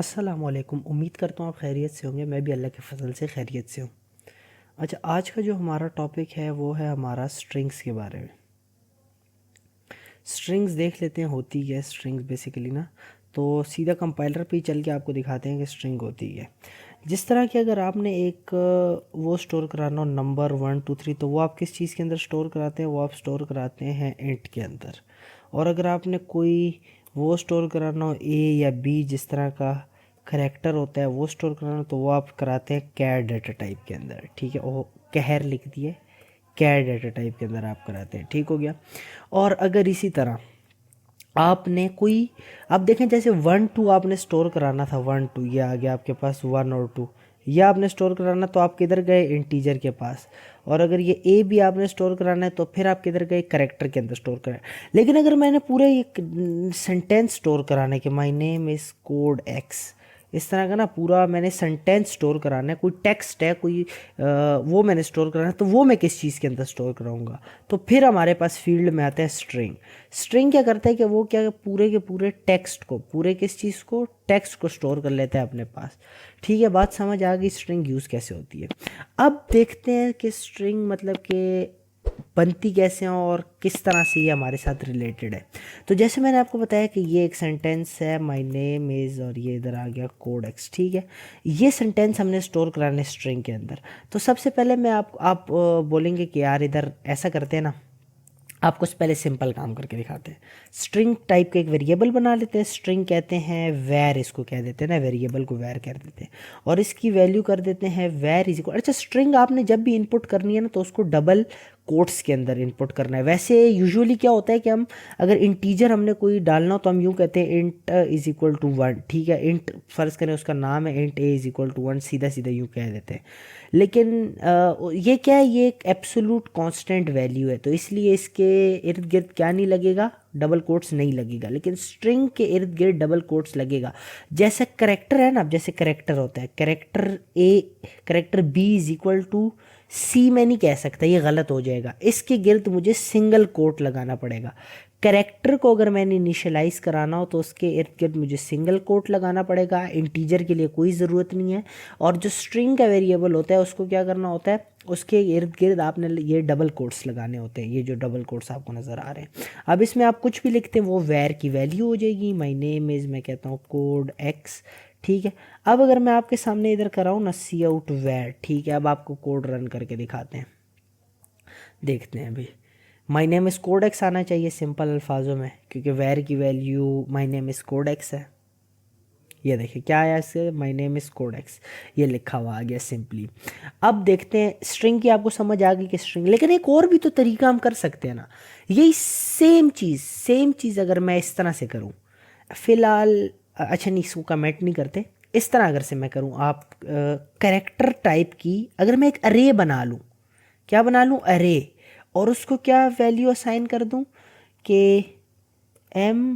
अस्सलामुअलैकुम। उम्मीद करता हूँ आप खैरियत से होंगे। मैं भी अल्लाह के फजल से खैरियत से हूँ। अच्छा, आज का जो हमारा टॉपिक है वो है हमारा स्ट्रिंग्स के बारे में। स्ट्रिंग्स देख लेते हैं होती है स्ट्रिंग्स बेसिकली ना, तो सीधा कंपाइलर पे ही चल के आपको दिखाते हैं कि स्ट्रिंग होती है। जिस तरह कि अगर आपने एक वो स्टोर कराना हो नंबर 1 2 3, तो वो आप किस चीज़ के अंदर स्टोर कराते हैं? वो आप स्टोर कराते हैं इंट के अंदर। और अगर आपने कोई वो स्टोर कराना हो ए या बी, जिस तरह का करैक्टर होता है वो स्टोर कराना, तो वो आप कराते हैं कैर डेटा टाइप के अंदर। ठीक है, वो कहर लिख दिए, कैर डेटा टाइप के अंदर आप कराते हैं। ठीक हो गया। और अगर इसी तरह आपने कोई, आप देखें जैसे 1 2 आपने स्टोर कराना था, 1 2 ये आ गया आपके पास 1 और 2, ये आपने स्टोर कराना तो आप किधर गए? इंटीजर के पास। और अगर ये ए भी आपने स्टोर कराना है तो फिर आप किधर गए? करेक्टर के अंदर स्टोर करें। लेकिन अगर मैंने पूरे एक सेंटेंस स्टोर कराने के, my name is code x, इस तरह का ना पूरा मैंने सेंटेंस स्टोर कराना है, कोई टेक्स्ट है कोई वो मैंने स्टोर कराना है, तो वो मैं किस चीज़ के अंदर स्टोर कराऊंगा? तो फिर हमारे पास फील्ड में आता है स्ट्रिंग। स्ट्रिंग क्या करता है कि वो क्या पूरे के पूरे टेक्स्ट को, पूरे किस चीज़ को? टेक्स्ट को स्टोर कर लेता है अपने पास। ठीक है, बात समझ आ गई स्ट्रिंग यूज़ कैसे होती है। अब देखते हैं कि स्ट्रिंग मतलब कि बनती कैसे हैं और किस तरह से ये हमारे साथ रिलेटेड है। तो जैसे मैंने आपको बताया कि ये एक सेंटेंस है, माय नेम इज़, और ये इधर आ गया कोड एक्स। ठीक है, ये सेंटेंस हमने स्टोर कराना है स्ट्रिंग के अंदर। तो सबसे पहले मैं आप बोलेंगे कि यार इधर ऐसा करते हैं ना, आपको पहले सिंपल काम करके दिखाते हैं। स्ट्रिंग टाइप का एक वेरिएबल बना लेते हैं, स्ट्रिंग कहते हैं, वैर इसको कह देते हैं ना, वेरिएबल को वैर कह देते हैं। और इसकी वैल्यू कर देते हैं वैर इज इक्वल। अच्छा, स्ट्रिंग आपने जब भी इनपुट करनी है ना तो उसको डबल कोट्स के अंदर इनपुट करना है। वैसे यूजुअली क्या होता है कि हम अगर इंटीजर हमने कोई डालना हो तो हम यूँ कहते हैं इंट इज इक्वल टू 1। ठीक है, इंट फर्ज करें उसका नाम है int A is equal to 1, सीधा सीधा यूँ कह देते हैं। लेकिन ये क्या है, ये एक एब्सोल्यूट कांस्टेंट वैल्यू है, तो इसलिए इसके इर्द गिर्द क्या नहीं लगेगा? डबल कोट्स नहीं लगेगा। लेकिन स्ट्रिंग के इर्द गिर्द डबल कोट्स लगेगा। जैसे करेक्टर है ना, अब जैसे करेक्टर होता है, character A, character B is equal to C मैं नहीं कह सकता, ये गलत हो जाएगा। इसके गिर्द मुझे सिंगल कोट लगाना पड़ेगा। करेक्टर को अगर मैंने इनिशियलाइज कराना हो तो उसके इर्द गिर्द मुझे सिंगल कोट लगाना पड़ेगा। इंटीजर के लिए कोई ज़रूरत नहीं है। और जो स्ट्रिंग का वेरिएबल होता है उसको क्या करना होता है? उसके इर्द गिर्द आपने ये डबल कोट्स लगाने होते हैं, ये जो डबल कोट्स आपको नज़र आ रहे हैं। अब इसमें आप कुछ भी लिखते हैं वो वैर की वैल्यू हो जाएगी। माई नेम इज़, मैं कहता हूँ कोड एक्स। ठीक है, अब अगर मैं आपके सामने इधर कराऊँ ना सी आउट वैर, ठीक है, अब आपको कोड रन करके दिखाते हैं, देखते हैं अभी। My name is code x आना चाहिए सिंपल अल्फाजों में, क्योंकि वैर की value my name is code x है। ये देखिए क्या आया इससे, my name is code x, ये लिखा हुआ आ गया सिंपली। अब देखते हैं स्ट्रिंग की, आपको समझ आ गई कि स्ट्रिंग, लेकिन एक और भी तो तरीका हम कर सकते हैं ना। यही सेम चीज़ अगर मैं इस तरह से करूँ, फिलहाल अच्छा नहीं, इसको कमेंट नहीं करते, इस तरह अगर से मैं करूँ, आप करेक्टर टाइप की अगर मैं एक अरे बना लूँ, क्या बना लूँ? अरे। और उसको क्या वैल्यू असाइन कर दूँ कि MYNAMEISC,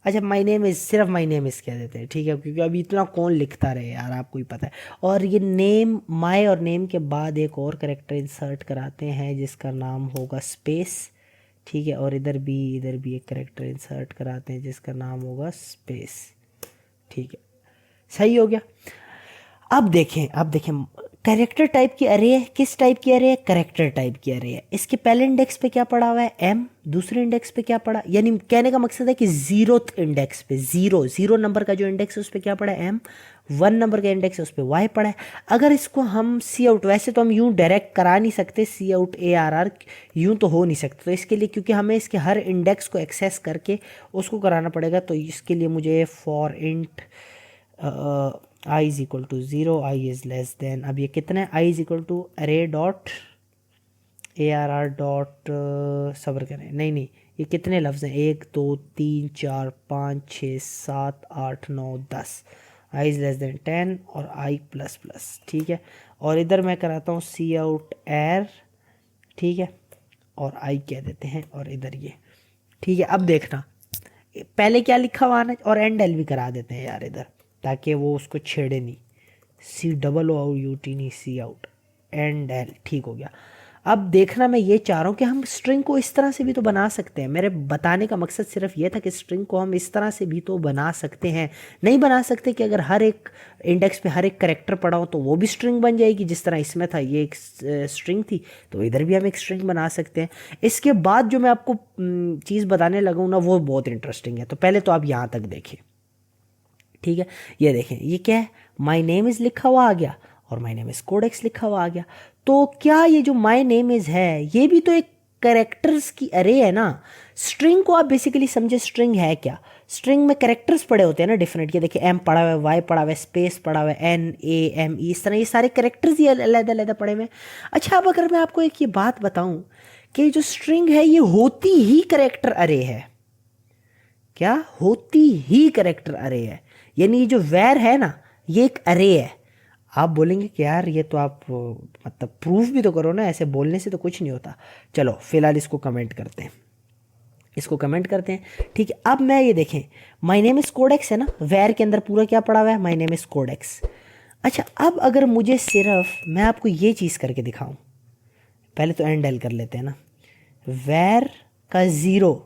अच्छा माई नेम इज़, सिर्फ माई नेम इज़ कह देते हैं। ठीक है, क्योंकि अभी इतना कौन लिखता रहे यार, आपको ही पता है। और ये नेम, माई और नेम के बाद एक और करेक्टर इंसर्ट कराते हैं जिसका नाम होगा स्पेस। ठीक है, और इधर भी एक करेक्टर इंसर्ट कराते हैं जिसका नाम होगा स्पेस। ठीक है, सही हो गया। अब देखें कैरेक्टर टाइप की अरे है, किस टाइप की अरे है? करेक्टर टाइप की अरे है। इसके पहले इंडेक्स पे क्या पड़ा हुआ है? एम। दूसरे इंडेक्स पे क्या पड़ा, यानी कहने का मकसद है कि जीरोथ इंडेक्स पे, जीरो नंबर का जो इंडेक्स है उस पर क्या पड़ा है? एम। 1 नंबर का इंडेक्स है उस पर वाई पड़ा है। अगर इसको हम सी आउट, वैसे तो हम यूं डायरेक्ट करा नहीं सकते सी आउट ARR, यूं तो हो नहीं सकता। तो इसके लिए, क्योंकि हमें इसके हर इंडेक्स को एक्सेस करके उसको कराना पड़ेगा, तो इसके लिए मुझे for int I is equal to 0, I is less than, अब ये कितना है? I is equal to arr dot ARR dot, सब्र करें, नहीं, ये कितने लफ्ज़ हैं? 1 2 3 4 5 6 7 8 9 10, आई इज़ लेस देन 10 और आई प्लस प्लस। ठीक है, और इधर मैं कराता हूँ सी आउट एर। ठीक है, और आई कह देते हैं, और इधर ये। ठीक है, अब देखना पहले क्या लिखा हुआ आना और एंड एल भी करा देते हैं यार इधर, ताकि वो उसको छेड़े नहीं। COOUT नहीं, सी आउट, एंड एल, ठीक हो गया। अब देखना मैं ये चाह रहा हूँ कि हम स्ट्रिंग को इस तरह से भी तो बना सकते हैं। मेरे बताने का मकसद सिर्फ ये था कि स्ट्रिंग को हम इस तरह से भी तो बना सकते हैं। नहीं बना सकते कि अगर हर एक इंडेक्स पे हर एक करेक्टर पड़ा हो तो वो भी स्ट्रिंग बन जाएगी, जिस तरह इसमें था ये एक स्ट्रिंग थी, तो इधर भी हम एक स्ट्रिंग बना सकते हैं। इसके बाद जो मैं आपको चीज़ बताने लगा हूँ ना, वो बहुत इंटरेस्टिंग है। तो पहले तो आप यहाँ तक देखें, ठीक है। ये देखें, ये क्या है, माई नेम इज़ लिखा हुआ आ गया और माई नेम इज़ कोडेक्स लिखा हुआ आ गया। तो क्या ये जो माई नेम इज़ है, ये भी तो एक कैरेक्टर्स की अरे है ना। स्ट्रिंग को आप बेसिकली समझे, स्ट्रिंग है क्या, स्ट्रिंग में कैरेक्टर्स पड़े होते हैं ना डिफरेंट। ये देखिए, एम पड़ा हुआ है, वाई पड़ा हुआ है, स्पेस पड़ा हुआ है, NAME, इस तरह ये सारे कैरेक्टर्स ही अलग अलग पड़े हुए हैं। अच्छा, अब अगर मैं आपको एक ये बात बताऊं कि जो स्ट्रिंग है ये होती ही कैरेक्टर अरे है, क्या होती ही कैरेक्टर अरे है, यानी ये जो वैर है ना, ये एक अरे है। आप बोलेंगे कि यार ये तो आप मतलब प्रूफ भी तो करो ना, ऐसे बोलने से तो कुछ नहीं होता। चलो फिलहाल इसको कमेंट करते हैं, इसको कमेंट करते हैं, ठीक है। अब मैं ये देखें, माई नेम इज़ कोडेक्स है ना, वैर के अंदर पूरा क्या पड़ा हुआ है, माई नेम इज़ कोडेक्स। अच्छा, अब अगर मुझे सिर्फ मैं आपको ये चीज़ करके दिखाऊं, पहले तो एंड एल कर लेते हैं ना, वैर का 0,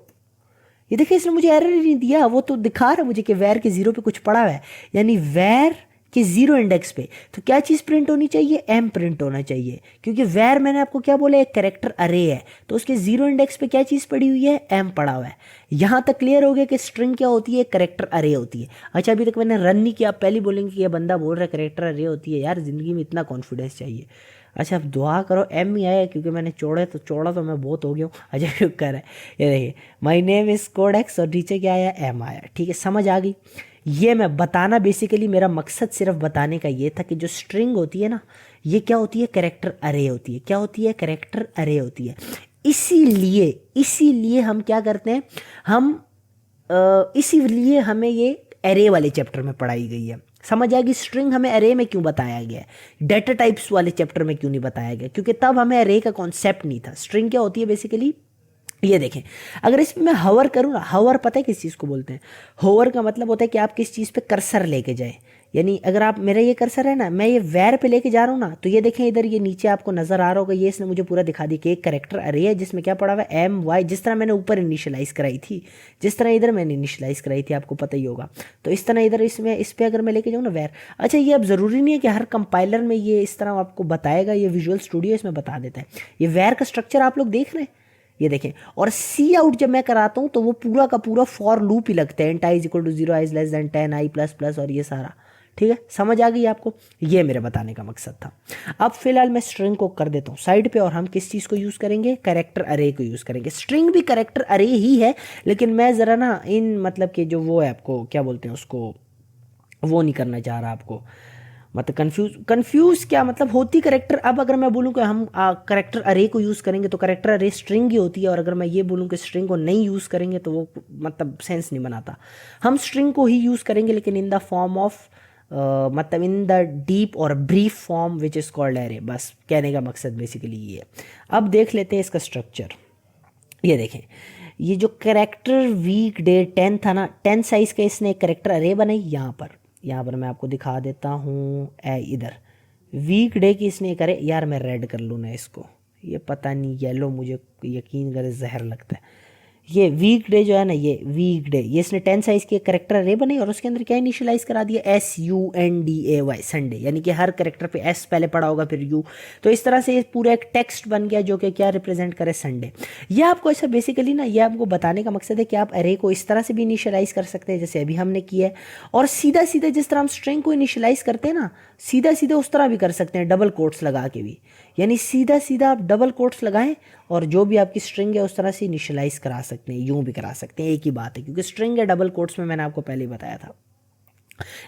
ये देखिए इसने मुझे एरर ही नहीं दिया, वो तो दिखा रहा है मुझे कि वैर के 0 पे कुछ पड़ा हुआ है, यानी वैर के 0 इंडेक्स पे तो क्या चीज़ प्रिंट होनी चाहिए, एम प्रिंट होना चाहिए, क्योंकि वैर मैंने आपको क्या बोला, एक कैरेक्टर अरे है, तो उसके 0 इंडेक्स पे क्या चीज़ पड़ी हुई है, एम पड़ा हुआ है। यहाँ तक क्लियर हो गया कि स्ट्रिंग क्या होती है, कैरेक्टर अरे होती है। अच्छा, अभी तक मैंने रन नहीं किया, आप पहले बोलेंगे कि ये बंदा बोल रहा है कैरेक्टर अरे होती है, यार ज़िंदगी में इतना कॉन्फिडेंस चाहिए। अच्छा, अब दुआ करो एम ही आया, क्योंकि मैंने चौड़ा तो मैं बहुत हो गया हूँ। अच्छा, क्यों कर रहा है, ये देखिए, माई नेम इज़ कोडेक्स और नीचे क्या आया, एम आया, ठीक है, समझ आ गई। ये मैं बताना, बेसिकली मेरा मकसद सिर्फ बताने का ये था कि जो स्ट्रिंग होती है ना, ये क्या होती है, कैरेक्टर अरे होती है। क्या होती है, कैरेक्टर अरे होती है। इसीलिए हम क्या करते हैं, हम इसीलिए हमें ये एरे वाले चैप्टर में पढ़ाई गई है। समझ आएगी, स्ट्रिंग हमें एरे में क्यों बताया गया है, डेटा टाइप्स वाले चैप्टर में क्यों नहीं बताया गया, क्योंकि तब हमें एरे का कॉन्सेप्ट नहीं था। स्ट्रिंग क्या होती है बेसिकली, ये देखें, अगर इसमें मैं हवर करूँ ना, हवर पता है किस चीज़ को बोलते हैं, होवर का मतलब होता है कि आप किस चीज़ पे कर्सर लेके जाए। यानी अगर आप, मेरा ये कर्सर है ना, मैं ये वैर पे लेके जा रहा हूँ ना, तो ये देखें इधर, ये नीचे आपको नजर आ रहा होगा, ये इसने मुझे पूरा दिखा दी कि एक करेक्टर अरे है जिसमें क्या पड़ा हुआ है, MY, जिस तरह मैंने ऊपर इनिशियलाइज कराई थी, जिस तरह इधर मैंने इनिशियलाइज कराई थी, आपको पता ही होगा। तो इस तरह इधर इसमें इस पर अगर मैं लेके जाऊँ ना वैर। अच्छा, ये अब ज़रूरी नहीं है कि हर कंपाइलर में ये इस तरह आपको बताएगा, ये विजुअल स्टूडियो इसमें बता देता है। ये वैर का स्ट्रक्चर आप लोग देख रहे हैं, ये देखें। और सी आउट जब मैं कराता हूँ तो वो पूरा का पूरा फॉर लूप ही लगता है, int I is equal to 0, I is less than 10, I plus plus, और ये सारा, ठीक है, समझ आ गई आपको। ये मेरे बताने का मकसद था। अब फिलहाल मैं स्ट्रिंग को कर देता हूँ साइड पे, और हम किस चीज़ को यूज़ करेंगे, कैरेक्टर अरे को यूज़ करेंगे। स्ट्रिंग भी कैरेक्टर अरे ही है, लेकिन मैं ज़रा ना इन मतलब कि जो वो है, आपको क्या बोलते हैं उसको, वो नहीं करना चाह रहा आपको, मतलब कंफ्यूज क्या मतलब होती करेक्टर। अब अगर मैं बोलूँ कि हम करेक्टर अरे को यूज़ करेंगे तो करेक्टर अरे स्ट्रिंग ही होती है, और अगर मैं ये बोलूँ कि स्ट्रिंग को नहीं यूज़ करेंगे तो वो मतलब सेंस नहीं बनाता। हम स्ट्रिंग को ही यूज़ करेंगे, लेकिन इन द फॉर्म ऑफ मतलब इन द डीप और brief form which is called array. बस कहने का मकसद बेसिकली ये है। अब देख लेते हैं इसका स्ट्रक्चर। ये देखें, ये जो करेक्टर वीक डे 10 था ना, 10 साइज़ का इसने एक करेक्टर अरे बनाई। यहाँ पर मैं आपको दिखा देता हूँ, इधर वीक डे की इसने करे, यार मैं रेड कर लूँ ना इसको, ये पता नहीं येलो मुझे यकीन करे जहर लगता है। ये वीक डे जो है ना, ये वीक डे, ये इसने 10 साइज़ की एक करेक्टर अरे बनाई, और उसके अंदर क्या इनिशियलाइज करा दिया, SUNDAY, संडे, यानी कि हर करेक्टर पे S पहले पड़ा होगा फिर U। तो इस तरह से ये पूरा एक टेक्स्ट बन गया जो कि क्या रिप्रेजेंट करे, संडे। ये आपको ऐसा बेसिकली ना, ये आपको बताने का मकसद है कि आप अरे को इस तरह से भी इनिशियलाइज कर सकते हैं जैसे अभी हमने किया है, और सीधा सीधा जिस तरह हम स्ट्रिंग को इनिशियलाइज करते हैं ना, सीधा सीधा उस तरह भी कर सकते हैं, डबल कोट्स लगा के भी। यानी सीधा सीधा आप डबल कोट्स लगाएं और जो भी आपकी स्ट्रिंग है उस तरह से इनिशियलाइज करा सकते हैं, यूं भी करा सकते हैं, एक ही बात है, क्योंकि स्ट्रिंग है डबल कोट्स में, मैंने आपको पहले ही बताया था।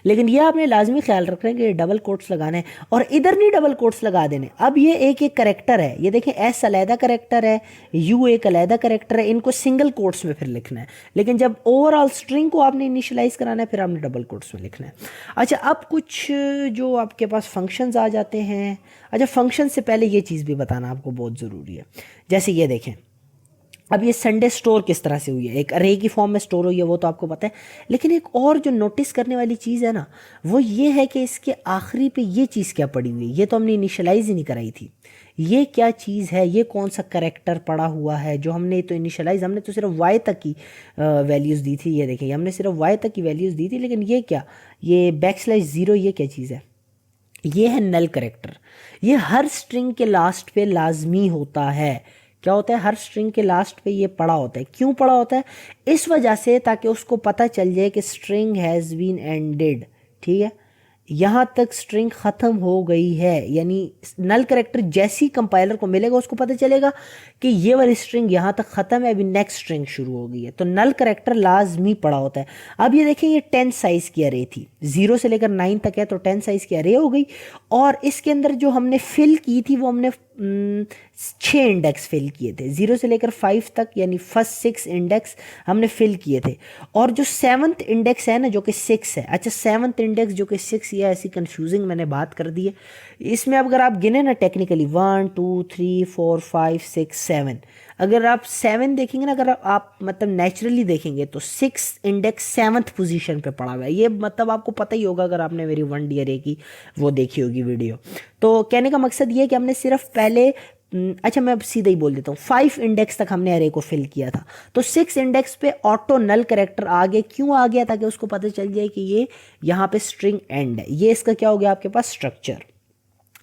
लेकिन ये आपने लाजमी ख्याल रखना है कि डबल कोट्स लगाने हैं, और इधर नहीं डबल कोट्स लगा देने। अब ये एक एक करेक्टर है, ये देखें, एस अलहदा करेक्टर है, यू एक अलहदा करेक्टर है, इनको सिंगल कोट्स में फिर लिखना है। लेकिन जब ओवरऑल स्ट्रिंग को आपने इनिशियलाइज कराना है फिर आपने डबल कोट्स में लिखना है। अच्छा, अब कुछ जो आपके पास फंक्शंस आ जाते हैं। अच्छा, फंक्शन से पहले ये चीज़ भी बताना आपको बहुत ज़रूरी है। जैसे ये देखें, अब ये संडे स्टोर किस तरह से हुई है, एक अरे की फॉर्म में स्टोर हुई है, वो तो आपको पता है। लेकिन एक और जो नोटिस करने वाली चीज़ है ना, वो ये है कि इसके आखिरी पे ये चीज़ क्या पड़ी हुई है, ये तो हमने इनिशियलाइज ही नहीं कराई थी। ये क्या चीज़ है, ये कौन सा करेक्टर पड़ा हुआ है जो हमने तो इनिशियलाइज, हमने तो सिर्फ वाई तक की वैल्यूज़ दी थी। ये देखिए हमने सिर्फ वाई तक की वैल्यूज़ दी थी, लेकिन ये क्या, ये \0 ये क्या चीज़ है, ये है नल करेक्टर। ये हर स्ट्रिंग के लास्ट पे लाजमी होता है। क्या होता है, हर स्ट्रिंग के लास्ट पे ये पड़ा होता है। क्यों पड़ा होता है, इस वजह से ताकि उसको पता चल जाए कि स्ट्रिंग हैज़ बीन एंडेड। ठीक है, यहाँ तक स्ट्रिंग ख़त्म हो गई है, यानी नल करेक्टर जैसी कंपाइलर को मिलेगा उसको पता चलेगा कि ये वाली स्ट्रिंग यहाँ तक ख़त्म है, अभी नेक्स्ट स्ट्रिंग शुरू हो गई है। तो नल करेक्टर लाजमी पड़ा होता है। अब ये देखें, ये 10 साइज़ की अरे थी, 0 से लेकर 9 तक है, तो 10 साइज़ की अरे हो गई। और इसके अंदर जो हमने फिल की थी वो हमने 6 इंडेक्स फिल किए थे, 0 से लेकर 5 तक, यानी फर्स्ट 6 इंडेक्स हमने फिल किए थे। और जो 7th इंडेक्स है ना, जो कि 6 है, अच्छा 7th इंडेक्स जो कि 6, ये ऐसी कंफ्यूजिंग मैंने बात कर दी है। इसमें अगर आप गिने ना टेक्निकली 1 2 3 4 5 6 7, अगर आप 7 देखेंगे ना, अगर आप मतलब नेचुरली देखेंगे तो 6 इंडेक्स 7th पोजीशन पे पड़ा हुआ है। ये मतलब आपको पता ही होगा अगर आपने मेरी 1D अरे की वो देखी होगी वीडियो। तो कहने का मकसद ये है कि हमने सिर्फ पहले अच्छा मैं अब सीधा ही बोल देता हूँ, 5 इंडेक्स तक हमने अरे को फिल किया था, तो 6 इंडेक्स पे ऑटो नल करेक्टर आ गए। क्यों आ गया, ताकि उसको पता चल जाए कि ये यहाँ पे स्ट्रिंग एंड है। ये इसका क्या हो गया आपके पास, स्ट्रक्चर।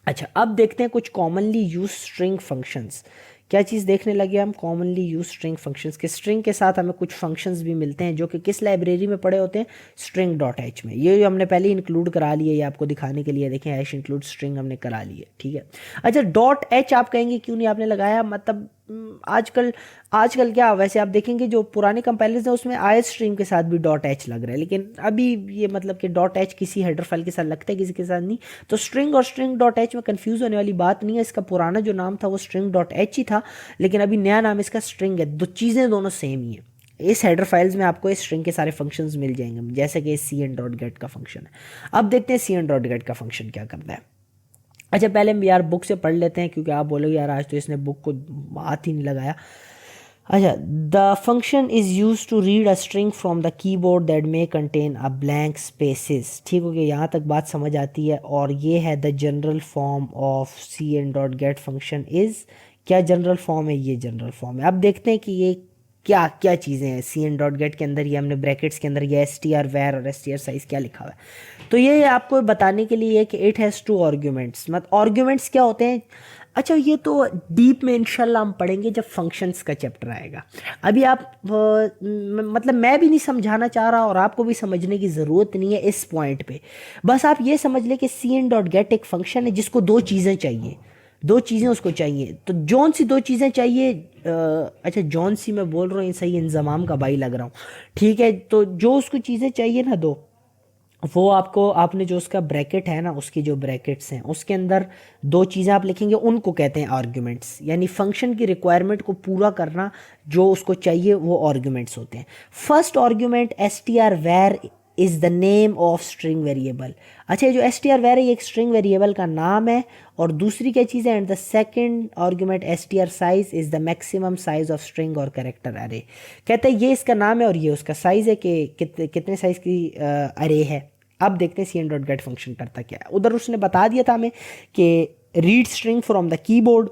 अच्छा अब देखते हैं कुछ कॉमनली यूज स्ट्रिंग फंक्शंस। क्या चीज़ देखने लगे हम, कॉमनली यूज स्ट्रिंग फंक्शंस के स्ट्रिंग के साथ हमें कुछ फंक्शंस भी मिलते हैं जो कि किस लाइब्रेरी में पड़े होते हैं, string.h में। ये हमने पहले इंक्लूड करा लिए, ये आपको दिखाने के लिए देखें, हैश इंक्लूड स्ट्रिंग हमने करा ली है। ठीक है, अच्छा .h आप कहेंगे क्यों नहीं आपने लगाया, मतलब आजकल आजकल क्या, वैसे आप देखेंगे जो पुराने कंपाइलर्स हैं उसमें आईएस स्ट्रीम के साथ भी .h लग रहा है, लेकिन अभी ये मतलब कि .h किसी हेडर फाइल के साथ लगता है, किसी के साथ नहीं। तो स्ट्रिंग और string.h में कंफ्यूज होने वाली बात नहीं है। इसका पुराना जो नाम था वो string.h ही था, लेकिन अभी नया नाम इसका स्ट्रिंग है। दो चीज़ें दोनों सेम ही है। इस हेडर फाइल्स में आपको इस स्ट्रिंग के सारे फंक्शंस मिल जाएंगे, जैसे कि cn.get का फंक्शन है। अब देखते हैं cn.get का फंक्शन क्या करता है। अच्छा पहले हम यार बुक से पढ़ लेते हैं, क्योंकि आप बोलोगे यार आज तो इसने बुक को हाथ ही नहीं लगाया। अच्छा, the function is used to read a string from the keyboard that may contain a blank spaces. ठीक हो गया, यहाँ तक बात समझ आती है। और ये है the general form of cn.get function is, क्या जनरल फॉर्म है, ये जनरल फॉर्म है। अब देखते हैं कि ये क्या क्या चीज़ें हैं cn.get के अंदर। ये हमने ब्रैकेट्स के अंदर ये str_var और str_size क्या लिखा हुआ है, तो ये आपको बताने के लिए है कि इट हैज़ 2 आर्ग्यूमेंट्स। मतलब आर्ग्यूमेंट्स क्या होते हैं, अच्छा ये तो डीप में इंशाल्लाह हम पढ़ेंगे जब फंक्शंस का चैप्टर आएगा। अभी आप मतलब मैं भी नहीं समझाना चाह रहा और आपको भी समझने की ज़रूरत नहीं है इस पॉइंट पे। बस आप ये समझ लें कि cn.get एक फंक्शन है जिसको 2 चीज़ें चाहिए, 2 चीज़ें उसको चाहिए। तो जौन सी 2 चीज़ें चाहिए, अच्छा जौन सी मैं बोल रहा हूँ सही इंजमाम का भाई लग रहा हूँ। ठीक है, तो जो उसको चीज़ें चाहिए ना 2, वो आपको, आपने जो उसका ब्रैकेट है ना, उसकी जो ब्रैकेट्स हैं उसके अंदर 2 चीज़ें आप लिखेंगे, उनको कहते हैं आर्ग्यूमेंट्स। यानी फंक्शन की रिक्वायरमेंट को पूरा करना जो उसको चाहिए वो आर्ग्यूमेंट्स होते हैं। First argument str_var is the name of string variable. अच्छा ये जो str_var है ये एक स्ट्रिंग वेरिएबल का नाम है। और दूसरी क्या चीज़ है, and the second argument str_size is the maximum size of string और कैरेक्टर अरे। कहते हैं ये इसका नाम है और ये उसका साइज़ है कि कितने साइज़ की अरे है। अब देखते हैं cn.get फंक्शन करता क्या है। उधर उसने बता दिया था हमें कि read string from the keyboard,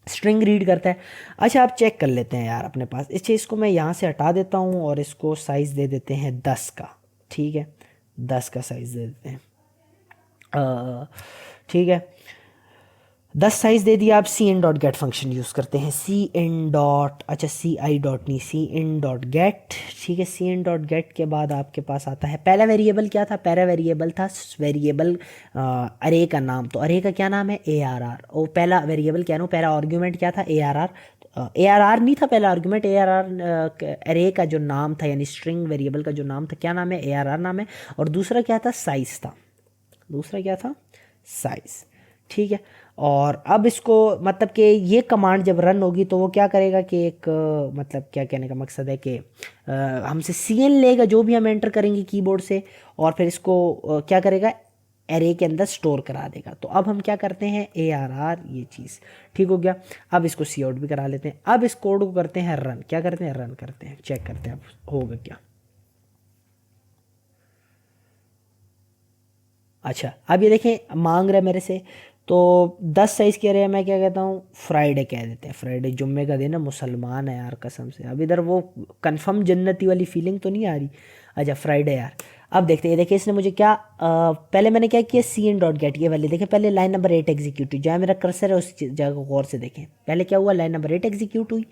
string read करता है। अच्छा आप चेक कर लेते हैं यार अपने पास, इस चीज़ को मैं यहाँ से हटा देता हूँ और इसको साइज़ दे देते हैं 10 का। ठीक है, 10 का साइज़ दे देते हैं। ठीक है, 10 साइज़ दे दिया। आप cn.get फंक्शन यूज़ करते हैं, अच्छा ci डॉट नहीं cn.get। ठीक है, cn.get के बाद आपके पास आता है पहला वेरिएबल। क्या था, पहला वेरिएबल था वेरिएबल अरे का नाम। तो अरे का क्या नाम है, arr। और पहला वेरिएबल क्या हूँ, पहला आर्ग्यूमेंट क्या था, arr। arr नहीं था पहला आर्ग्यूमेंट, arr अरे का जो नाम था, यानी स्ट्रिंग वेरिएबल का जो नाम था, क्या नाम है, arr नाम है। और दूसरा क्या था, साइज़ था, दूसरा क्या था, साइज़। ठीक है, और अब इसको मतलब कि ये कमांड जब रन होगी तो वो क्या करेगा कि एक मतलब क्या कहने का मकसद है कि हमसे cn लेगा जो भी हम एंटर करेंगे कीबोर्ड से, और फिर इसको क्या करेगा, एरे के अंदर स्टोर करा देगा। तो अब हम क्या करते हैं, ARR ये चीज़ ठीक हो गया। अब इसको सी आउट भी करा लेते हैं। अब इस कोड को करते हैं रन, क्या करते हैं, रन करते हैं, चेक करते हैं अब होगा क्या। अच्छा अब ये देखें मांग रहा है मेरे से, तो 10 साइज़ कह रहे हैं, मैं क्या कहता हूँ फ्राइडे कह देते हैं, फ्राइडे जुम्मे का दिन है, मुसलमान है यार कसम से। अब इधर वो कंफर्म जन्नती वाली फीलिंग तो नहीं आ रही। अच्छा फ्राइडे यार। अब देखते हैं, देखिए इसने मुझे क्या पहले मैंने क्या किया, सी एन डॉट गेट ये वाले देखें, पहले लाइन नंबर 8 एग्जीक्यूट हुई, जहाँ मेरा कर्सर है उस जगह को गौर से देखें। पहले क्या हुआ, लाइन नंबर 8 एग्जीक्यूट हुई।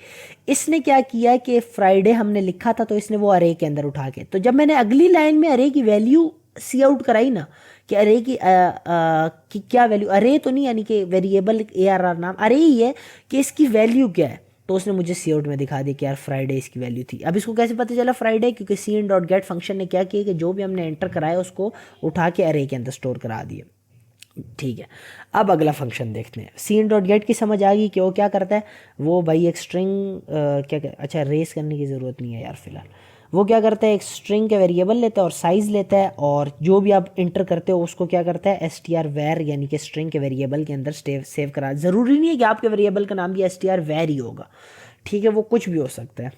इसने क्या किया कि फ्राइडे हमने लिखा था तो इसने वो अरे के अंदर उठा के, तो जब मैंने अगली लाइन में अरे की वैल्यू सी आउट कराई ना कि अरे की क्या वैल्यू, अरे तो नहीं यानी कि वेरिएबल ARR नाम अरे ही है कि इसकी वैल्यू क्या है, तो उसने मुझे सी आउट में दिखा दिया कि यार फ्राइडे इसकी वैल्यू थी। अब इसको कैसे पता चला फ्राइडे, क्योंकि C N dot get function ने क्या किया कि जो भी हमने एंटर कराया उसको उठा के अरे के अंदर स्टोर करा दिया। ठीक है, अब अगला फंक्शन देखते हैं। सी एन डॉट गेट की समझ आ गई कि वो क्या करता है, वो भाई एक स्ट्रिंग अच्छा रेस करने की ज़रूरत नहीं है यार फिलहाल। वो क्या करता है, एक स्ट्रिंग के वेरिएबल लेता है और साइज़ लेता है, और जो भी आप इंटर करते हो उसको क्या करता है str_var यानी कि स्ट्रिंग के वेरिएबल के अंदर सेव करा। ज़रूरी नहीं है कि आपके वेरिएबल का नाम भी str_var ही होगा, ठीक है, वो कुछ भी हो सकता है।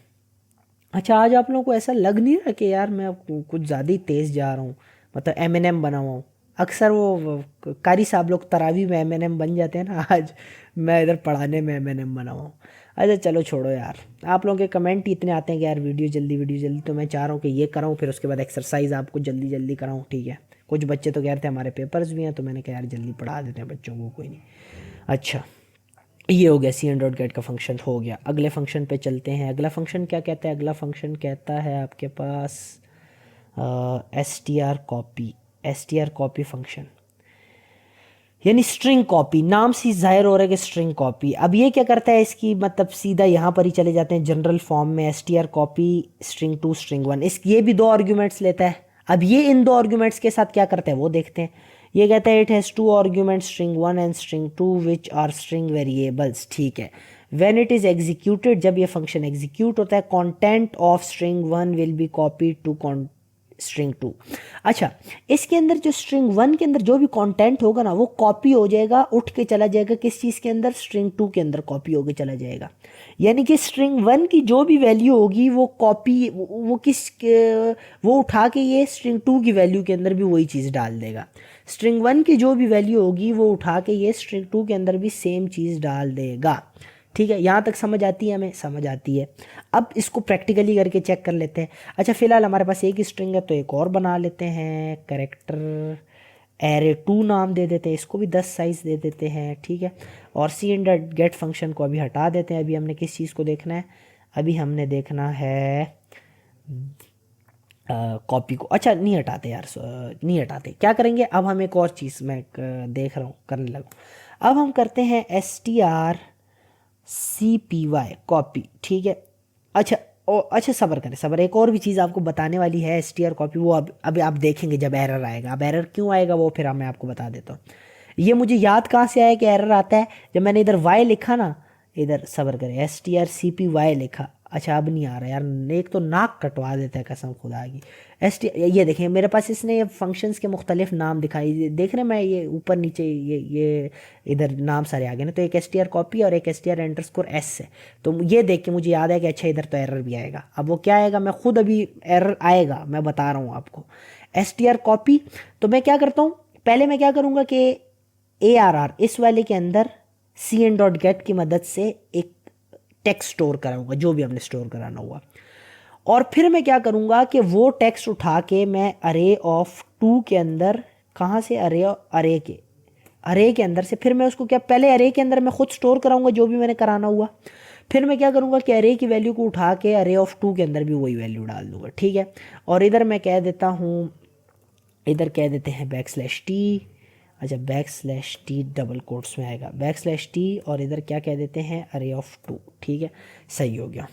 अच्छा आज आप लोगों को ऐसा लग नहीं रहा कि यार मैं कुछ ज़्यादा ही तेज़ जा रहा हूँ, मतलब M&M बना हुआ हूँ। अक्सर वो कारी साहब लोग तरावी में M&M बन जाते हैं ना, आज मैं इधर पढ़ाने में M&M बना हुआ हूँ। अच्छा चलो छोड़ो यार, आप लोगों के कमेंट ही इतने आते हैं कि यार वीडियो जल्दी, तो मैं चाह रहा हूँ कि ये कराऊँ फिर उसके बाद एक्सरसाइज आपको जल्दी जल्दी कराऊँ, ठीक है। कुछ बच्चे तो कह रहे थे हमारे पेपर्स भी हैं, तो मैंने कहा यार जल्दी पढ़ा देते हैं बच्चों को, कोई नहीं। अच्छा ये हो गया, सी एन डॉट गेट का फंक्शन हो गया। अगले फंक्शन पे चलते हैं। अगला फंक्शन क्या कहता है, अगला फंक्शन कहता है आपके पास S T R copy function, यानी स्ट्रिंग कॉपी। नाम से जाहिर हो रहा है कि स्ट्रिंग कॉपी। अब ये क्या करता है, इसकी मतलब सीधा यहाँ पर ही चले जाते हैं जनरल फॉर्म में, str_copy string 2 string 1। इस ये भी दो आर्ग्यूमेंट्स लेता है। अब ये इन दो आर्ग्यूमेंट्स के साथ क्या करता है वो देखते हैं। ये कहता है it has 2 arguments string 1 and string 2 which are string variables, ठीक है। व्हेन इट इज़ एग्जीक्यूटेड, जब ये फंक्शन एग्जीक्यूट होता है, content of string 1 will be copied to string 2। अच्छा इसके अंदर जो string 1 के अंदर जो भी कंटेंट होगा ना वो कॉपी हो जाएगा, उठ के चला जाएगा किस चीज़ के अंदर, string 2 के अंदर कॉपी होके चला जाएगा। यानी कि string 1 की जो भी वैल्यू होगी वो कॉपी वो उठा के ये string 2 की वैल्यू के अंदर भी वही चीज़ डाल देगा। string 1 की जो भी वैल्यू होगी वो उठा के ये string 2 के अंदर भी सेम चीज़ डाल देगा। ठीक है, यहाँ तक समझ आती है, हमें समझ आती है। अब इसको प्रैक्टिकली करके चेक कर लेते हैं। अच्छा फिलहाल हमारे पास एक ही स्ट्रिंग है तो एक और बना लेते हैं, करेक्टर array2 नाम दे देते हैं, इसको भी 10 साइज दे देते हैं, ठीक है। और C N dot get function को अभी हटा देते हैं। अभी हमने किस चीज़ को देखना है, अभी हमने देखना है कॉपी को। अच्छा नहीं हटाते यार, नहीं हटाते, क्या करेंगे अब हम एक और चीज़ मैं देख रहा हूँ करने लगा। अब हम करते हैं str_cpy कॉपी, ठीक है। अच्छा अच्छा सब्र करें, सब्र, एक और भी चीज़ आपको बताने वाली है str_copy, वो अब आप देखेंगे जब एरर आएगा। अब एरर क्यों आएगा वो फिर मैं आपको बता देता हूँ। ये मुझे याद कहाँ से आया कि एरर आता है, जब मैंने इधर y लिखा ना, इधर सब्र करें strcpy लिखा। अच्छा अब नहीं आ रहा यार, एक तो नाक कटवा देता है कसम खुदा की। ये देखें मेरे पास इसने ये फंक्शंस के मुख्तलिफ नाम दिखाई, देख रहे हैं मैं ये ऊपर नीचे ये इधर नाम सारे आ गए ना, तो एक str_copy और एक str_s है। तो ये देख के मुझे याद है कि अच्छा इधर तो एरर भी आएगा। अब वो क्या आएगा, मैं खुद अभी एरर आएगा मैं बता रहा हूँ आपको। str_copy, तो मैं क्या करता हूँ, पहले मैं क्या करूँगा कि ARR इस वाले के अंदर सी एन डॉट गेट की मदद से एक टेक्स्ट स्टोर कराऊंगा, जो भी हमने स्टोर कराना हुआ। और फिर मैं क्या करूँगा कि वो टेक्स्ट उठा के मैं array_of_2 के अंदर, कहाँ से, अरे के अंदर से, फिर मैं उसको क्या, पहले अरे के अंदर मैं खुद स्टोर कराऊंगा जो भी मैंने कराना हुआ। फिर मैं क्या करूँगा कि अरे की वैल्यू को उठा के array_of_2 के अंदर भी वही वैल्यू डाल दूंगा, ठीक है। और इधर मैं कह देता हूँ, इधर कह देते हैं \t। अच्छा \t डबल कोट्स में आएगा \t, और इधर क्या कह देते हैं array_of_2, ठीक है। सही हो गया,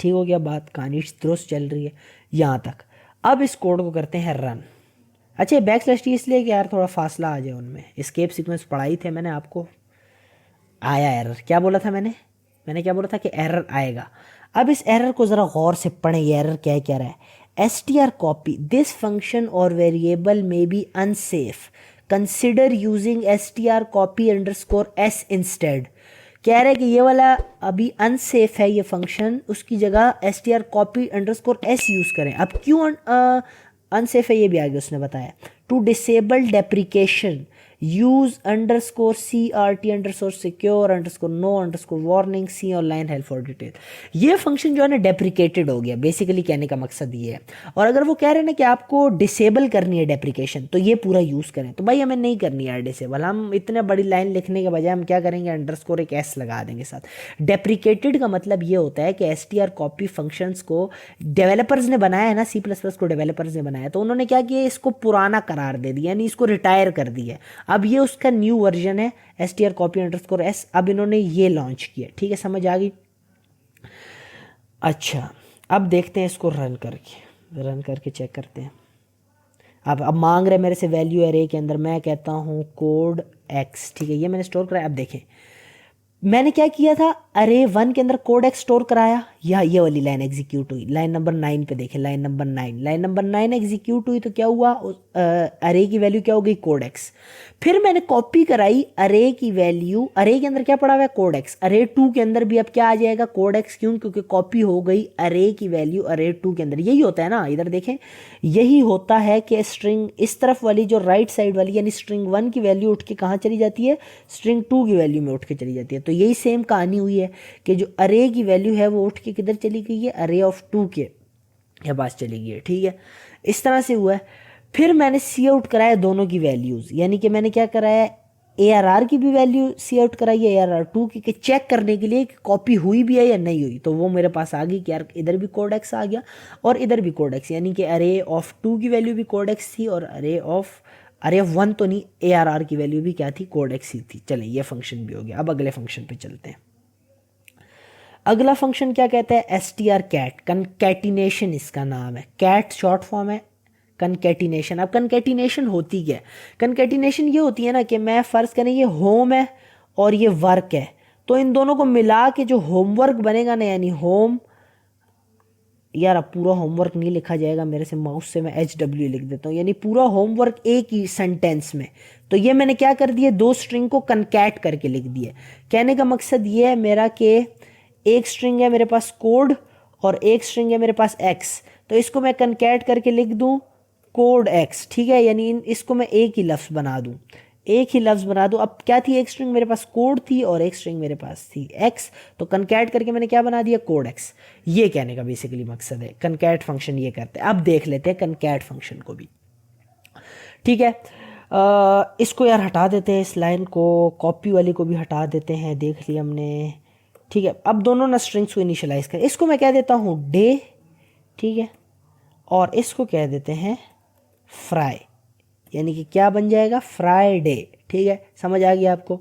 ठीक हो गया, बात कहानी दुरुस्त चल रही है यहाँ तक। अब इस कोड को करते हैं रन। अच्छा \t इसलिए कि यार थोड़ा फासला आ जाए उनमें, एस्केप सीक्वेंस पढ़ाई थे मैंने आपको, आया एरर, क्या बोला था मैंने क्या बोला था कि एरर आएगा। अब इस एरर को ज़रा गौर से पढ़ें, ये एरर क्या है, क्या रहा है। strcopy, this function or variable may be unsafe, consider using strcopy underscore s instead। कह रहे हैं कि ये वाला अभी अनसेफ है ये फंक्शन, उसकी जगह strcopy अंडरस्कोर s यूज़ करें। अब क्यों अनसेफ है ये भी आगे उसने बताया। To disable deprecation use underscore CRT underscore secure underscore no underscore warning see और लाइन हेल्प फॉर डिटेल। ये फंक्शन जो है ना डेप्रिकेटेड हो गया, बेसिकली कहने का मकसद ये है। और अगर वो कह रहे हैं ना कि आपको डिसेबल करनी है डेप्रिकेशन, तो ये पूरा यूज़ करें। तो भाई हमें नहीं करनी है डिसेबल, हम इतने बड़ी लाइन लिखने के बजाय हम क्या करेंगे, अंडरस्कोर एक s लगा देंगे साथ। डेप्रिकेटेड का मतलब ये होता है कि strcopy फंक्शंस को डेवलपर्स ने बनाया है ना, C++ को डेवलपर्स ने बनाया, तो उन्होंने क्या किया, इसको पुराना करार दे दिया, यानी इसको रिटायर कर दिया। अब ये उसका न्यू वर्जन है strcopy अंडरस्कोर s, अब इन्होंने ये लॉन्च किया। ठीक है, समझ आ गई। अच्छा, अब देखते हैं इसको रन करके चेक करते हैं। अब मांग रहे मेरे से वैल्यू एरे के अंदर, मैं कहता हूँ कोड x। ठीक है, ये मैंने स्टोर कराया। अब देखें मैंने क्या किया था, अरे 1 के अंदर कोड x स्टोर कराया, या ये वाली लाइन एग्जीक्यूट हुई। लाइन नंबर 9 पे देखें, लाइन नंबर 9 एग्जीक्यूट हुई, तो क्या हुआ, अरे की वैल्यू क्या हो गई, कोड x। फिर मैंने कॉपी कराई अरे की वैल्यू, अरे के अंदर क्या पड़ा हुआ है, कोड x। अरे 2 के अंदर भी अब क्या आ जाएगा, कोड x। क्यों, क्योंकि कॉपी हो गई अरे की वैल्यू अरे 2 के अंदर। यही होता है ना, इधर देखें, यही होता है कि स्ट्रिंग इस तरफ वाली जो राइट साइड वाली, यानी स्ट्रिंग 1 की वैल्यू उठ के कहाँ चली जाती है, स्ट्रिंग 2 की वैल्यू में उठ के चली जाती है। तो यही सेम कहानी हुई है कि जो अरे की वैल्यू है वो उठ के किधर चली गई है, अरे ऑफ 2 के पास चली गई है। ठीक है, इस तरह से हुआ है। फिर मैंने सी आउट कराया दोनों की वैल्यूज़, यानी कि मैंने क्या कराया, ARR की भी वैल्यू सी आउट कराई है ARR 2 की, चेक करने के लिए कि कॉपी हुई भी है या नहीं हुई। तो वो मेरे पास आ गई कि यार इधर भी कोड x आ गया और इधर भी कोड x, यानी कि अरे ऑफ 2 की वैल्यू भी कोड x थी और अरे ऑफ 1 तो नहीं, ARR की वैल्यू भी क्या थी, कोड x ही थी। चलें, ये फंक्शन भी हो गया। अब अगले फंक्शन पे चलते हैं। अगला फंक्शन क्या कहता है, strcat, कंकैटिनेशन इसका नाम है। कैट शॉर्ट फॉर्म है, कंकैटिनेशन। अब कंकैटिनेशन होती क्या है, कंकैटिनेशन ये होती है ना कि मैं फ़र्ज़ करें ये होम है और ये वर्क है, तो इन दोनों को मिला के जो होमवर्क बनेगा ना, यानी होम, यार अब पूरा होमवर्क नहीं लिखा जाएगा मेरे से, माउस से मैं HW लिख देता हूँ, यानी पूरा होमवर्क एक ही सेंटेंस में। तो ये मैंने क्या कर दिया, दो स्ट्रिंग को कंकैट करके लिख दिया। कहने का मकसद ये है मेरा कि एक स्ट्रिंग है मेरे पास कोड और एक स्ट्रिंग है मेरे पास x, तो इसको मैं कंकैट करके लिख दूँ कोड x। ठीक है, यानी इसको मैं एक ही लफ्ज़ बना दूँ, अब क्या थी, एक स्ट्रिंग मेरे पास कोड थी और एक स्ट्रिंग मेरे पास थी x, तो कंकैट करके मैंने क्या बना दिया, कोड x। ये कहने का बेसिकली मकसद है, कंकैट फंक्शन ये करते हैं। अब देख लेते हैं कंकैट फंक्शन को भी। ठीक है, इसको यार हटा देते हैं, इस लाइन को, कॉपी वाली को भी हटा देते हैं, देख लिया हमने। ठीक है, अब दोनों ना स्ट्रिंग्स को इनिशियलाइज करें। इसको मैं कह देता हूँ डे, ठीक है, और इसको कह देते हैं फ्राई, यानी कि क्या बन जाएगा, फ्राइडे। ठीक है, समझ आ गया आपको।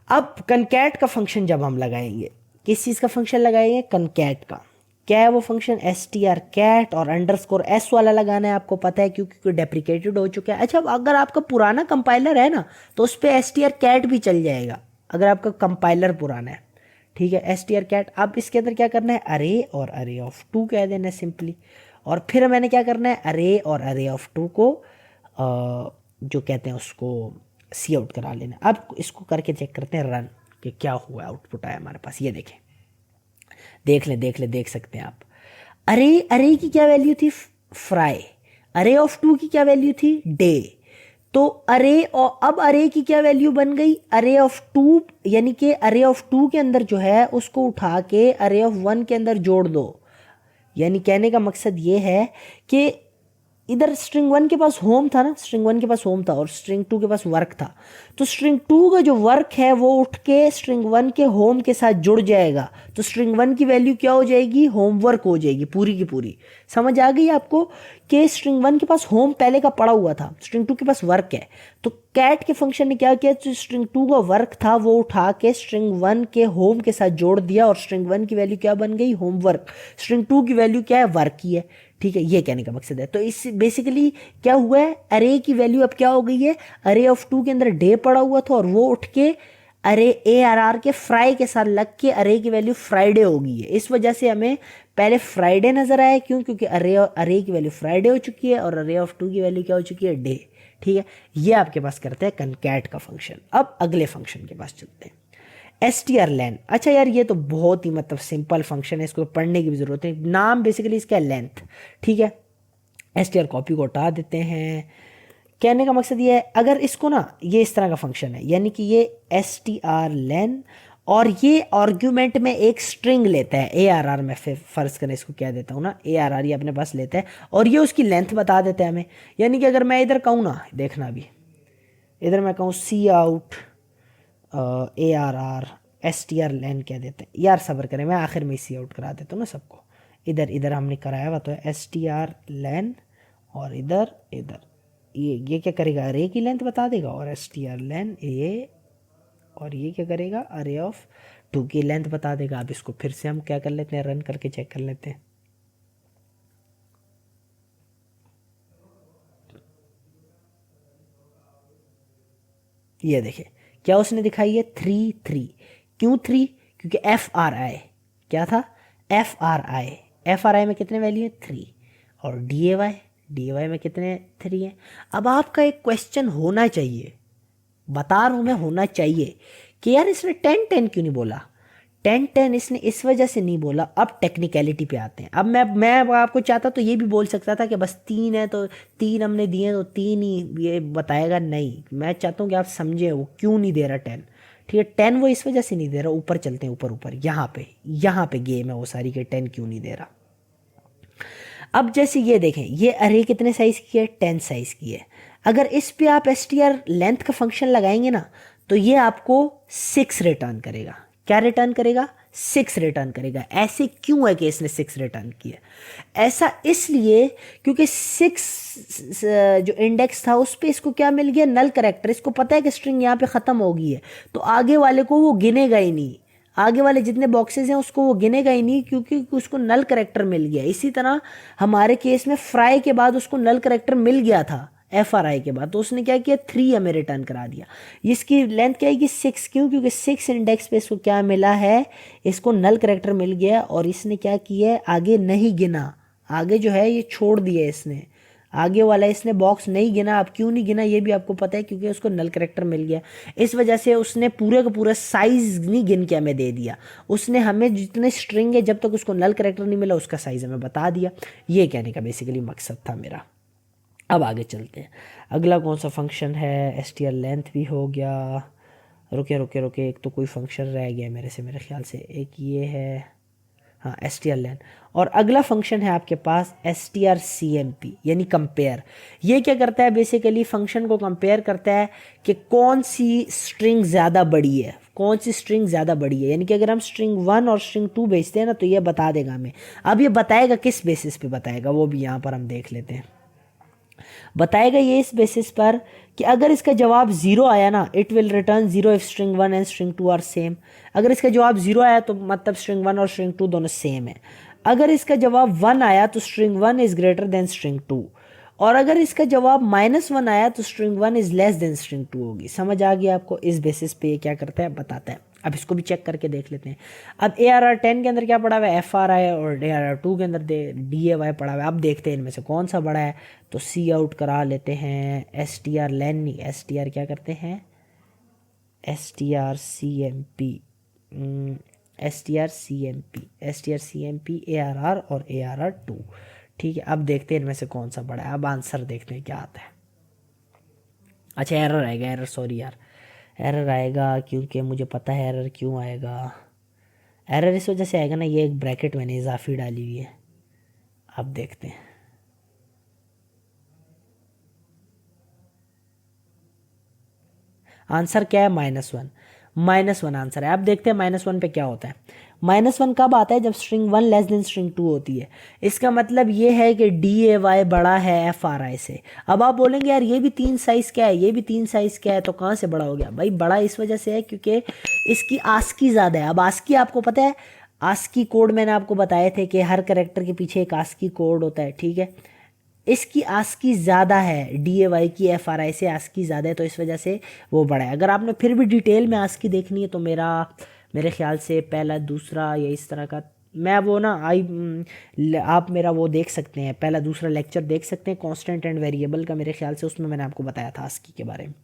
अब कंकैट का फंक्शन जब हम लगाएंगे, किस चीज़ का फंक्शन लगाएंगे, कंकैट का। क्या है वो फंक्शन, strcat और अंडरस्कोर s वाला लगाना है, आपको पता है क्योंकि डेप्रिकेटेड हो चुका है। अच्छा, अगर आपका पुराना कंपाइलर है ना, तो उस पर strcat भी चल जाएगा, अगर आपका कंपाइलर पुराना है। ठीक है, strcat। अब इसके अंदर क्या करना है, अरे और अरे ऑफ 2 कह देना है सिंपली, और फिर मैंने क्या करना है, अरे और अरे ऑफ 2 को जो कहते हैं उसको सी आउट करा लेना। अब इसको करके चेक करते हैं रन, कि क्या हुआ, आउटपुट आया हमारे पास। ये देखें, देख सकते हैं आप। अरे की क्या वैल्यू थी, फ्राई। अरे ऑफ 2 की क्या वैल्यू थी, डे। तो अरे, और अब अरे की क्या वैल्यू बन गई, अरे ऑफ 2, यानी कि अरे ऑफ 2 के अंदर जो है उसको उठा के अरे ऑफ 1 के अंदर जोड़ दो। यानी कहने का मकसद ये है कि इधर स्ट्रिंग 1 के पास होम था ना, स्ट्रिंग 1 के पास होम था और स्ट्रिंग 2 के पास वर्क था, तो स्ट्रिंग 2 का जो वर्क है वो उठ के स्ट्रिंग 1 के होम के साथ जुड़ जाएगा, तो स्ट्रिंग 1 की वैल्यू क्या हो जाएगी, होमवर्क हो जाएगी पूरी की पूरी। समझ आ गई आपको कि स्ट्रिंग 1 के पास होम पहले का पड़ा हुआ था, स्ट्रिंग 2 के पास वर्क है, तो कैट के फंक्शन ने क्या किया, जो स्ट्रिंग 2 का वर्क था वो उठा के स्ट्रिंग 1 के होम के साथ जोड़ दिया, और स्ट्रिंग 1 की वैल्यू क्या बन गई, होमवर्क। स्ट्रिंग 2 की वैल्यू क्या है, वर्क ही है। ठीक है, ये कहने का मकसद है। तो इस बेसिकली क्या हुआ है, अरे की वैल्यू अब क्या हो गई है, अरे ऑफ 2 के अंदर डे पड़ा हुआ था और वो उठ के अरे ARR के फ्राई के साथ लग के अरे की वैल्यू फ्राइडे हो गई है। इस वजह से हमें पहले फ्राइडे नज़र आया, क्यों? क्योंकि अरे की वैल्यू फ्राइडे हो चुकी है और अरे ऑफ 2 की वैल्यू क्या हो चुकी है? डे। ठीक है, ये आपके पास करते हैं कनकैट का फंक्शन। अब अगले फंक्शन के पास चलते हैं, strlen। अच्छा यार, ये तो बहुत ही मतलब सिंपल फंक्शन है, इसको पढ़ने की भी जरूरत नहीं, नाम बेसिकली इसका लेंथ। ठीक है, str कॉपी को हटा देते हैं। कहने का मकसद ये है, अगर इसको ना, ये इस तरह का फंक्शन है, यानी कि ये strlen और ये आर्ग्यूमेंट में एक स्ट्रिंग लेता है, ARR में फर्ज करें इसको क्या देता हूँ ना, ARR ये अपने पास लेता है और ये उसकी लेंथ बता देता है हमें। यानी कि अगर मैं इधर कहूँ ना, देखना अभी इधर मैं कहूँ सी आउट ARR strlen क्या देते हैं यार, सब्र करें, मैं आखिर में सी आउट करा देता हूँ ना सबको। इधर इधर हमने कराया हुआ तो है strlen और इधर इधर ये क्या करेगा, अरे की लेंथ बता देगा, और strlen ये, और ये क्या करेगा, अरे ऑफ 2 की लेंथ बता देगा। अब इसको फिर से हम क्या कर लेते हैं, रन करके चेक कर लेते हैं। ये देखिए क्या उसने दिखाई है, 3 3। क्यों 3? क्योंकि FRI क्या था, FRI में कितने वैल्यू है, 3, और DAY में कितने 3 है। अब आपका एक क्वेश्चन होना चाहिए, बता रहा हूँ मैं, होना चाहिए कि यार इसने 10 10 क्यों नहीं बोला, 10 10 इसने इस वजह से नहीं बोला। अब टेक्निकलिटी पे आते हैं। अब मैं आपको चाहता तो ये भी बोल सकता था कि बस 3 है तो 3 हमने दिए तो 3 ही ये बताएगा, नहीं, मैं चाहता हूँ कि आप समझे वो क्यों नहीं दे रहा 10। ठीक है, 10 वो इस वजह से नहीं दे रहा, ऊपर चलते हैं, ऊपर ऊपर यहाँ पे गेम है वो सारी के 10 क्यों नहीं दे रहा। अब जैसे ये देखें, ये अरे कितने साइज की है, 10 साइज की है। अगर इस पे आप str लेंथ का फंक्शन लगाएंगे ना, तो ये आपको 6 रिटर्न करेगा। क्या रिटर्न करेगा, 6 रिटर्न करेगा। ऐसे क्यों है कि इसने 6 रिटर्न किया? ऐसा इसलिए क्योंकि 6 जो इंडेक्स था उस पे इसको क्या मिल गया, नल करेक्टर। इसको पता है कि स्ट्रिंग यहाँ पे ख़त्म हो गई है, तो आगे वाले को वो गिनेगा ही नहीं, आगे वाले जितने बॉक्सेस हैं उसको वो गिनेगा ही नहीं, क्योंकि उसको नल करेक्टर मिल गया। इसी तरह हमारे केस में फ्राई के बाद उसको नल करेक्टर मिल गया था FRI के बाद, तो उसने क्या किया, 3 हमें रिटर्न करा दिया। इसकी लेंथ क्या है कि 6, क्यों? क्योंकि 6 इंडेक्स पे इसको क्या मिला है, इसको नल करेक्टर मिल गया, और इसने क्या किया है, आगे नहीं गिना, आगे जो है ये छोड़ दिया इसने, आगे वाला इसने बॉक्स नहीं गिना। अब क्यों नहीं गिना ये भी आपको पता है, क्योंकि उसको नल करेक्टर मिल गया। इस वजह से उसने पूरे का पूरा साइज नहीं गिन के हमें दे दिया, उसने हमें जितने स्ट्रिंग है जब तक उसको नल करेक्टर नहीं मिला उसका साइज हमें बता दिया। ये कहने का बेसिकली मकसद था मेरा। अब आगे चलते हैं, अगला कौन सा फंक्शन है, str लेंथ भी हो गया, रुके रुके रुके, एक तो कोई फंक्शन रह गया मेरे से, मेरे ख्याल से एक ये है, हाँ strlen। और अगला फंक्शन है आपके पास strcmp यानी कंपेयर। ये क्या करता है, बेसिकली फंक्शन को कंपेयर करता है कि कौन सी स्ट्रिंग ज़्यादा बड़ी है, कौन सी स्ट्रिंग ज़्यादा बड़ी है। यानी कि अगर हम स्ट्रिंग 1 और स्ट्रिंग 2 भेजते हैं ना, तो ये बता देगा हमें। अब ये बताएगा किस बेसिस पे बताएगा, वो भी यहाँ पर हम देख लेते हैं। बताएगा ये इस बेसिस पर कि अगर इसका जवाब 0 आया ना, it will return 0 if string 1 and string 2 are same. अगर इसका जवाब 0 आया तो मतलब स्ट्रिंग 1 और स्ट्रिंग 2 दोनों सेम है। अगर इसका जवाब 1 आया तो string 1 is greater than string 2, और अगर इसका जवाब -1 आया तो string 1 is less then string 2 होगी। समझ आ गया आपको? इस बेसिस पे ये क्या करता है, बताता है। अब इसको भी चेक करके देख लेते हैं। अब ARR10 के अंदर क्या पड़ा हुआ है, FRI, और ARR2 के अंदर DAY पड़ा हुआ है। अब देखते हैं इनमें से कौन सा बड़ा है, तो सी आउट करा लेते हैं। strlen नहीं, str क्या करते हैं, strcmp ARR और ARR2। ठीक है, अब देखते हैं इनमें से कौन सा बड़ा है। अब आंसर देखते हैं क्या आता है। अच्छा एरर आएगा, एरर, सॉरी यार, एरर आएगा, क्योंकि मुझे पता है एरर क्यों आएगा। एरर इस वजह से आएगा ना, ये एक ब्रैकेट मैंने इजाफी डाली हुई है। अब देखते हैं, आंसर क्या है, -1 आंसर है। अब देखते हैं -1 पे क्या होता है। -1 कब आता है, जब स्ट्रिंग 1 लेस देन स्ट्रिंग 2 होती है। इसका मतलब ये है कि DAY बड़ा है FRI से। अब आप बोलेंगे यार ये भी 3 साइज क्या है, ये भी 3 साइज क्या है, तो कहाँ से बड़ा हो गया? भाई बड़ा इस वजह से है क्योंकि इसकी आस्की ज़्यादा है। अब आस्की आपको पता है, आस्की कोड मैंने आपको बताए थे कि हर करेक्टर के पीछे एक आस्की कोड होता है, ठीक है। इसकी आस्की ज़्यादा है, DAY की FRI से आस्की ज़्यादा है, तो इस वजह से वो बड़ा है। अगर आपने फिर भी डिटेल में आस्की देखनी है तो मेरे ख्याल से पहला, दूसरा या इस तरह का मैं वो ना आप मेरा वो देख सकते हैं, पहला दूसरा लेक्चर देख सकते हैं कांस्टेंट एंड वेरिएबल का, मेरे ख्याल से उसमें मैंने आपको बताया था ASCII के बारे में।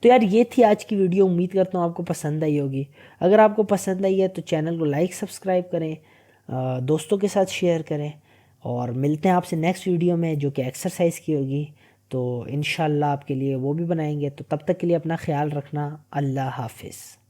तो यार ये थी आज की वीडियो, उम्मीद करता हूँ आपको पसंद आई होगी। अगर आपको पसंद आई है तो चैनल को लाइक सब्सक्राइब करें, दोस्तों के साथ शेयर करें, और मिलते हैं आपसे नेक्स्ट वीडियो में जो कि एक्सरसाइज की होगी। तो इंशाल्लाह आपके लिए वो भी बनाएंगे। तो तब तक के लिए अपना ख्याल रखना। अल्लाह हाफिज़।